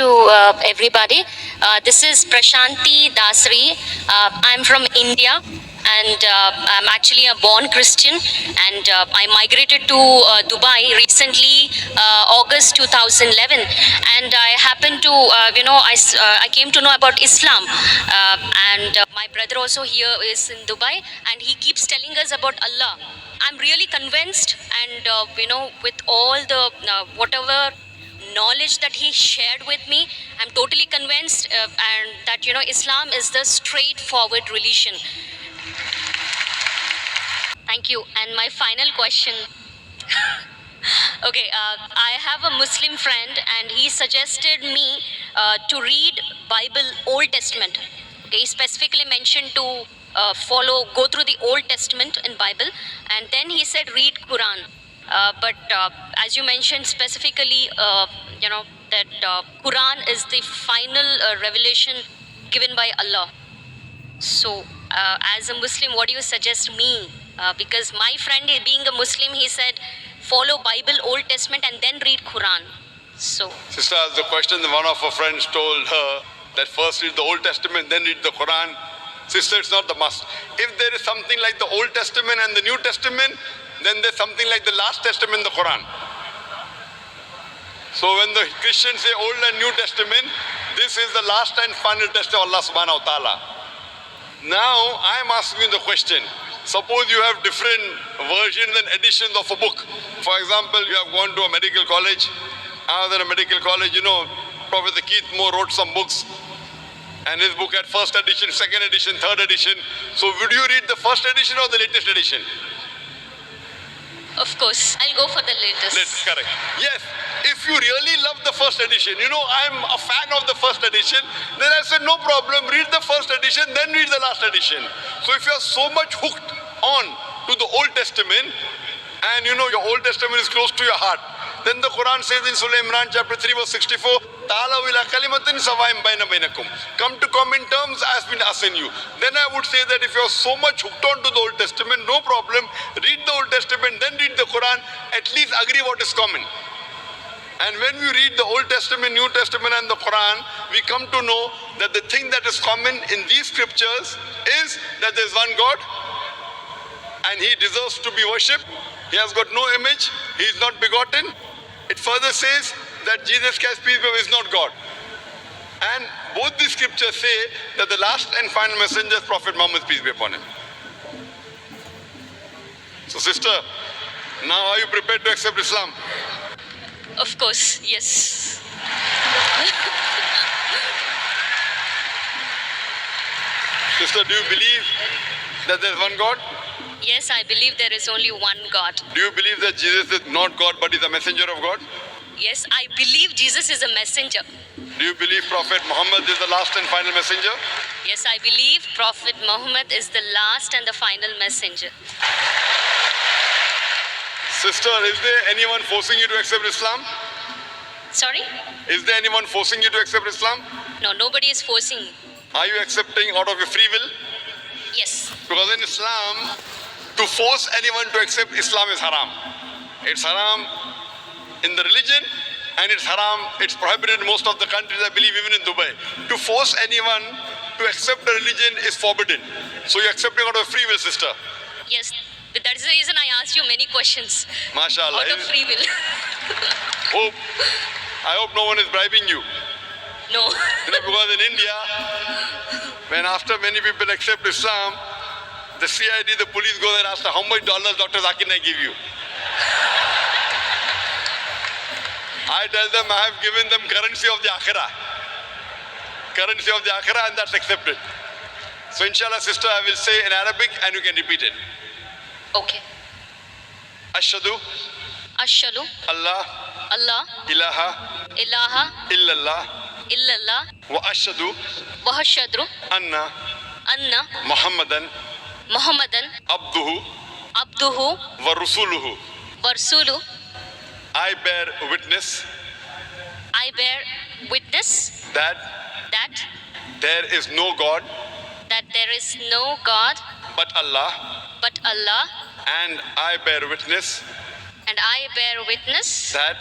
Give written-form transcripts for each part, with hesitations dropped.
to everybody. This is Prashanti Dasri. I'm from India, and I'm actually a born Christian, and I migrated to Dubai recently, August 2011, and I happened to, I came to know about Islam, and my brother also here is in Dubai, and he keeps telling us about Allah. I'm really convinced, and with all the whatever knowledge that he shared with me, I'm totally convinced, and that Islam is the straightforward religion. Thank you. And my final question. Okay, I have a Muslim friend, and he suggested me to read Bible Old Testament. Okay, he specifically mentioned to go through the Old Testament in Bible, and then he said read Quran. But as you mentioned specifically, that Quran is the final revelation given by Allah. So, as a Muslim, what do you suggest me? Because my friend, being a Muslim, he said, follow Bible, Old Testament, and then read Quran. So, Sister asked the question, one of her friends told her that first read the Old Testament, then read the Quran. Sister, it's not the must. If there is something like the Old Testament and the New Testament, then there's something like the last testament, the Quran. So when the Christians say Old and New Testament, this is the last and final testament of Allah subhanahu wa ta'ala. Now I'm asking you the question. Suppose you have different versions and editions of a book. For example, you have gone to a medical college. Another medical college, Professor Keith Moore wrote some books. And his book had first edition, second edition, third edition. So would you read the first edition or the latest edition? of course, I'll go for the latest. Correct. Yes. If you really love the first edition, I'm a fan of the first edition, then I said, no problem, read the first edition, then read the last edition. So if you are so much hooked on to the Old Testament, and your Old Testament is close to your heart, then the Quran says in Surah Imran chapter 3 verse 64, Ta'alaw ila kalimatin sawaim baina bainakum. Come to common terms as been assigned you. Then I would say that if you are so much hooked on to the Old Testament, no problem, read the Old Testament, then read the Quran, at least agree what is common. And when we read the Old Testament, New Testament and the Quran, we come to know that the thing that is common in these scriptures is that there is one God and He deserves to be worshipped. He has got no image, He is not begotten. It further says that Jesus Christ, peace be upon him, is not God. And both these scriptures say that the last and final messenger is Prophet Muhammad, peace be upon him. So sister, now are you prepared to accept Islam? Of course, yes. Sister, do you believe that there is one God? Yes, I believe there is only one God. Do you believe that Jesus is not God but is a messenger of God? Yes, I believe Jesus is a messenger. Do you believe Prophet Muhammad is the last and final messenger? Yes, I believe Prophet Muhammad is the last and the final messenger. Sister, is there anyone forcing you to accept Islam? Sorry? Is there anyone forcing you to accept Islam? No, nobody is forcing me. Are you accepting out of your free will? Yes. Because in Islam, to force anyone to accept Islam is haram. It's haram in the religion, and it's haram, it's prohibited in most of the countries, I believe even in Dubai. To force anyone to accept a religion is forbidden. So you're accepting out of free will, sister. Yes. But that is the reason I asked you many questions. MashaAllah. Out of free will. I hope no one is bribing you. No. Because in India, when after many people accept Islam, the CID, the police go there and ask, how much dollars Dr. Zakir naik give you? I tell them I have given them currency of the Akhirah. Currency of the Akhirah, and that's accepted. So inshallah, sister, I will say in Arabic and you can repeat it. Okay. Ashhadu Ashhadu Allah Allah ilaha ilaha illallah illallah wa ashhadu wa ashhadu anna anna Muhammadan Muhammadan abduhu abduhu wa rasuluhu. wa rasuluhu. I bear witness I bear witness that there is no God that there is no God but Allah, but Allah, and I bear witness and I bear witness that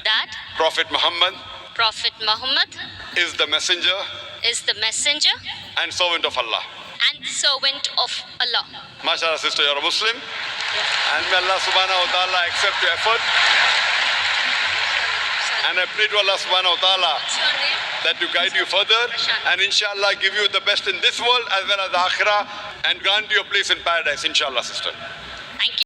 that Prophet Muhammad Prophet Muhammad is the messenger is the messenger and servant of Allah. and servant of Allah. MashaAllah, sister, you're a Muslim. And may Allah subhanahu wa ta'ala accept your effort. And I pray to Allah subhanahu wa ta'ala that to guide you further and inshallah give you the best in this world as well as the akhirah and grant you a place in paradise, inshallah, sister.